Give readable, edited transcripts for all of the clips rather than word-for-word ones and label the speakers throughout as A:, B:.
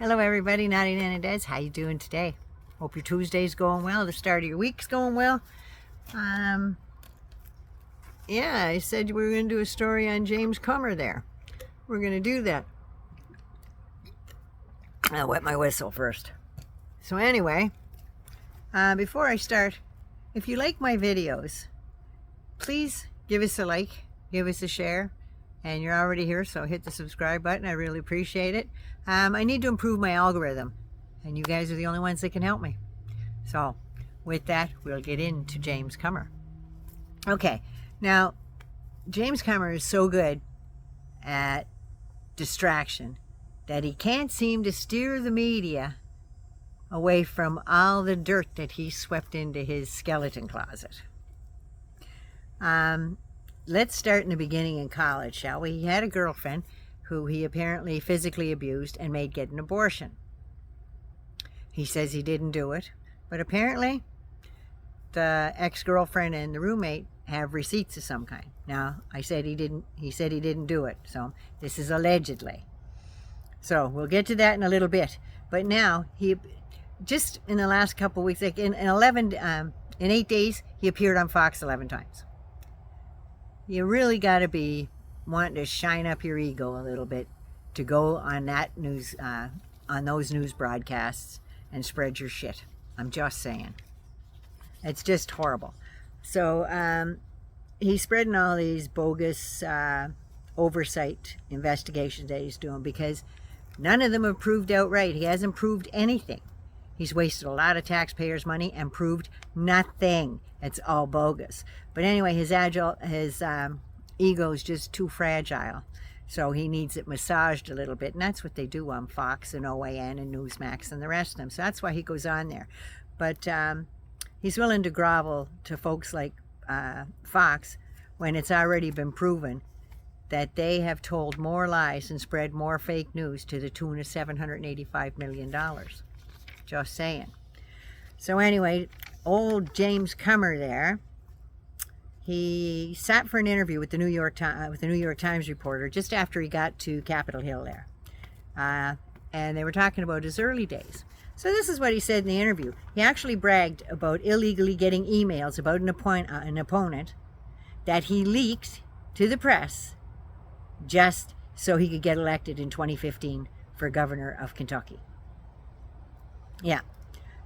A: Hello everybody, Naughty Nana Dads. How you doing today? Hope your Tuesday's going well, the start of your week's going well. Yeah, I said we were going to do a story on James Comer there. We're going to do that. I'll wet my whistle first. So anyway, before I start, if you like my videos, please give us a like, give us a share. And you're already here, so hit the subscribe button. I really appreciate it. I need to improve my algorithm, and you guys are the only ones that can help me. So with that, we'll get into James Comer. Okay, now James Comer is so good at distraction that he can't seem to steer the media away from all the dirt that he swept into his skeleton closet. Let's start in the beginning in college, shall we? He had a girlfriend who he apparently physically abused and made get an abortion. He says he didn't do it, but apparently the ex-girlfriend and the roommate have receipts of some kind. Now, he said he didn't do it, so this is allegedly. So we'll get to that in a little bit. But now, he just in the last couple of weeks, like in 8 days, he appeared on Fox 11 times. You really got to be wanting to shine up your ego a little bit to go on that news, on those news broadcasts and spread your shit. I'm just saying. It's just horrible. So he's spreading all these bogus oversight investigations that he's doing because none of them have proved outright. He hasn't proved anything. He's wasted a lot of taxpayers' money and proved nothing. It's all bogus. But anyway, his ego is just too fragile. So he needs it massaged a little bit. And that's what they do on Fox and OAN and Newsmax and the rest of them. So that's why he goes on there. But he's willing to grovel to folks like Fox when it's already been proven that they have told more lies and spread more fake news to the tune of $785 million. Just saying. So anyway, old James Comer there, he sat for an interview with the New York Times reporter just after he got to Capitol Hill there. And they were talking about his early days. So this is what he said in the interview. He actually bragged about illegally getting emails about an opponent that he leaked to the press just so he could get elected in 2015 for governor of Kentucky. Yeah,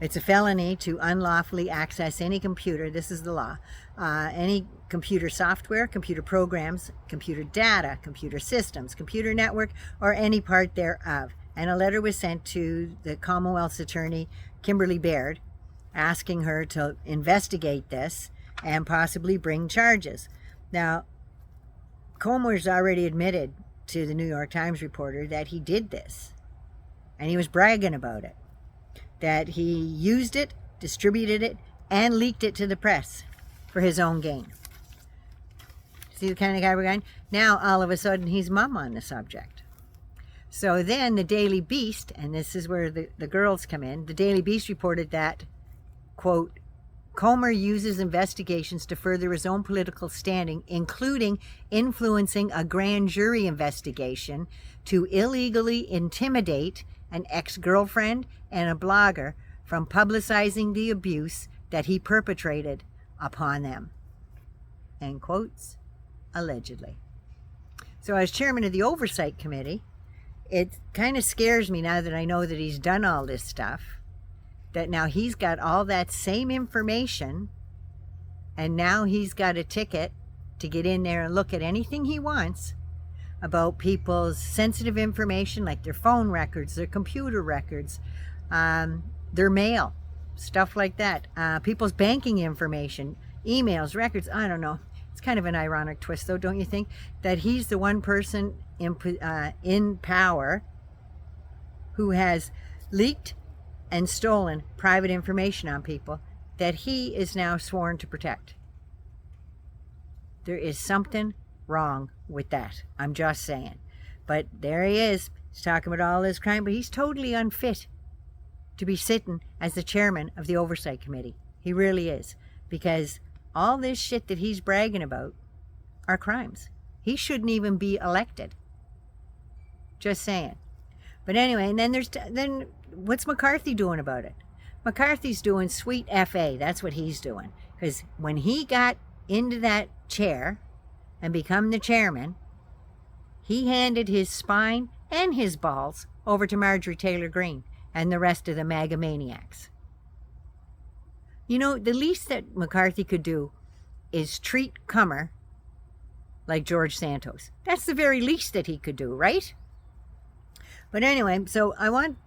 A: it's a felony to unlawfully access any computer, this is the law, any computer software, computer programs, computer data, computer systems, computer network, or any part thereof. And a letter was sent to the Commonwealth's attorney, Kimberly Baird, asking her to investigate this and possibly bring charges. Now, Comer's already admitted to the New York Times reporter that he did this, and he was bragging about it. That he used it, distributed it, and leaked it to the press for his own gain. See the kind of guy we're going? Now, all of a sudden, he's mum on the subject. So then the Daily Beast, and this is where the girls come in, the Daily Beast reported that, quote, Comer uses investigations to further his own political standing, including influencing a grand jury investigation to illegally intimidate an ex-girlfriend and a blogger from publicizing the abuse that he perpetrated upon them. End quotes, allegedly. So as chairman of the Oversight Committee, it kind of scares me now that I know that he's done all this stuff, that now he's got all that same information, and now he's got a ticket to get in there and look at anything he wants about people's sensitive information, like their phone records, their computer records, their mail, stuff like that, people's banking information, emails, records. I don't know. It's kind of an ironic twist, though, don't you think? That he's the one person in power who has leaked and stolen private information on people that he is now sworn to protect. There is something wrong with that. I'm just saying. But there he is. He's talking about all this crime, but he's totally unfit to be sitting as the chairman of the Oversight Committee. He really is. Because all this shit that he's bragging about are crimes. He shouldn't even be elected. Just saying. But anyway, and then what's McCarthy doing about it? McCarthy's doing sweet FA. That's what he's doing. Because when he got into that chair and become the chairman, he handed his spine and his balls over to Marjorie Taylor Greene and the rest of the MAGA maniacs. You know, the least that McCarthy could do is treat Comer like George Santos. That's the very least that he could do, right? But anyway, so I want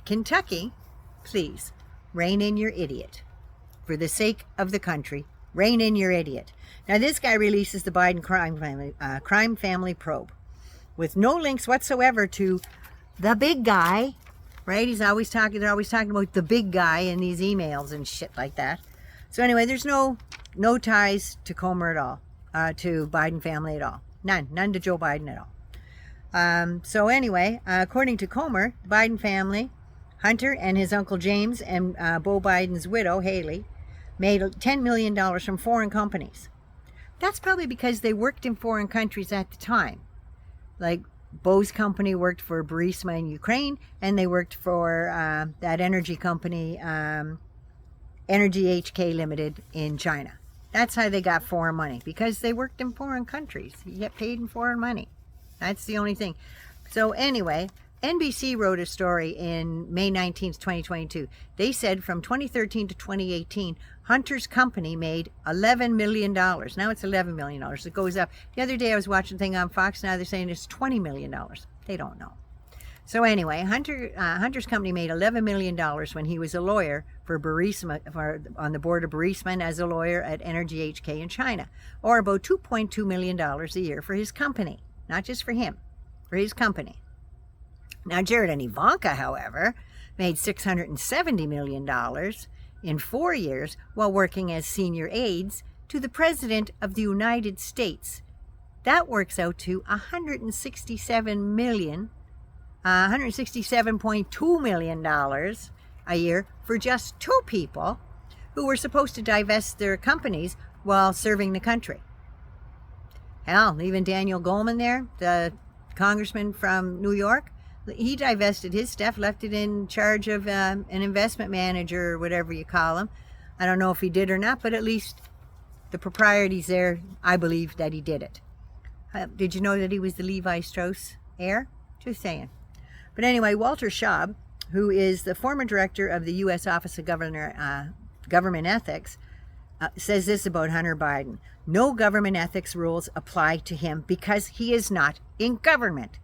A: Kentucky, please, rein in your idiot. For the sake of the country, rein in your idiot. Now, this guy releases the Biden crime family probe with no links whatsoever to the big guy, right? They're always talking about the big guy in these emails and shit like that. So anyway, there's no ties to Comer at all, to Biden family at all. None to Joe Biden at all. So anyway, according to Comer, the Biden family, Hunter and his uncle James and Beau Biden's widow, Haley, made $10 million from foreign companies. That's probably because they worked in foreign countries at the time. Like Beau's company worked for Burisma in Ukraine, and they worked for that energy company, Energy HK Limited in China. That's how they got foreign money, because they worked in foreign countries. You get paid in foreign money. That's the only thing. So anyway, NBC wrote a story in May 19th, 2022. They said from 2013 to 2018, Hunter's company made $11 million. Now it's $11 million. It goes up. The other day I was watching a thing on Fox. Now they're saying it's $20 million. They don't know. So anyway, Hunter's company made $11 million when he was a lawyer for Burisma, on the board of Burisma, and as a lawyer at Energy HK in China, or about $2.2 million a year for his company. Not just for him, for his company. Now, Jared and Ivanka, however, made $670 million in 4 years while working as senior aides to the President of the United States. That works out to $167.2 million a year for just two people who were supposed to divest their companies while serving the country. Hell, even Daniel Goleman there, the congressman from New York, he divested his stuff, left it in charge of an investment manager or whatever you call him. I don't know if he did or not, but at least the proprieties there, I believe that he did it. Did you know that he was the Levi Strauss heir? Just saying. But anyway, Walter Schaub, who is the former director of the U.S. Office of Government Ethics, says this about Hunter Biden. No government ethics rules apply to him because he is not in government.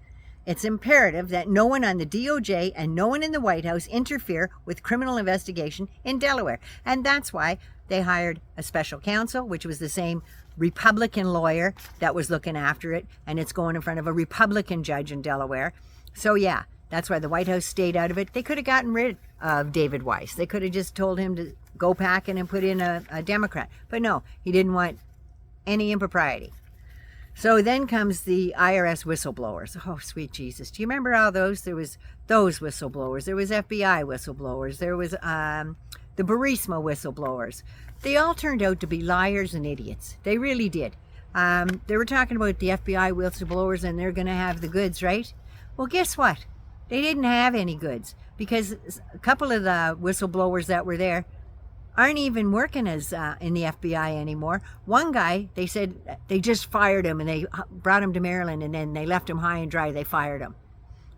A: It's imperative that no one on the DOJ and no one in the White House interfere with criminal investigation in Delaware. And that's why they hired a special counsel, which was the same Republican lawyer that was looking after it. And it's going in front of a Republican judge in Delaware. So yeah, that's why the White House stayed out of it. They could have gotten rid of David Weiss. They could have just told him to go packing and put in a Democrat. But no, he didn't want any impropriety. So then comes the IRS whistleblowers. Oh, sweet Jesus. Do you remember all those? There was those whistleblowers. There was FBI whistleblowers. There was the Burisma whistleblowers. They all turned out to be liars and idiots. They really did. They were talking about the FBI whistleblowers and they're going to have the goods, right? Well, guess what? They didn't have any goods because a couple of the whistleblowers that were there aren't even working as in the FBI anymore. One guy, they said they just fired him and they brought him to Maryland and then they left him high and dry. They fired him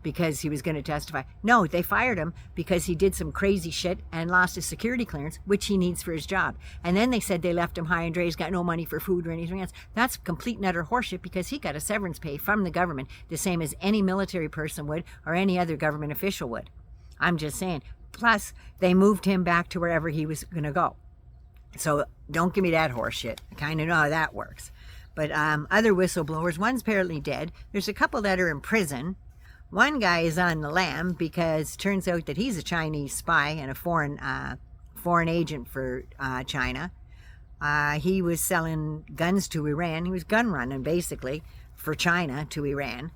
A: because he was going to testify. No, they fired him because he did some crazy shit and lost his security clearance, which he needs for his job. And then they said they left him high and dry. He's got no money for food or anything else. That's complete and utter horseshit because he got a severance pay from the government, the same as any military person would or any other government official would. I'm just saying. Plus, they moved him back to wherever he was going to go. So don't give me that horse shit. I kind of know how that works. But other whistleblowers, one's apparently dead. There's a couple that are in prison. One guy is on the lam because it turns out that he's a Chinese spy and a foreign agent for China. He was selling guns to Iran. He was gun running, basically, for China to Iran.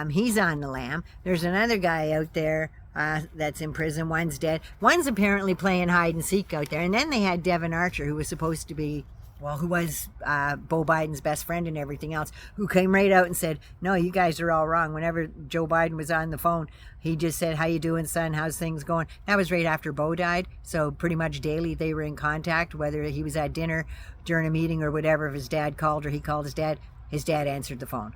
A: He's on the lam. There's another guy out there that's in prison. One's dead. One's apparently playing hide and seek out there. And then they had Devin Archer, who was supposed to be well, who was Beau Biden's best friend and everything else, who came right out and said, no, you guys are all wrong. Whenever Joe Biden was on the phone, he just said, how you doing, son? How's things going? That was right after Beau died. So pretty much daily they were in contact, whether he was at dinner, during a meeting or whatever. If his dad called or he called his dad answered the phone.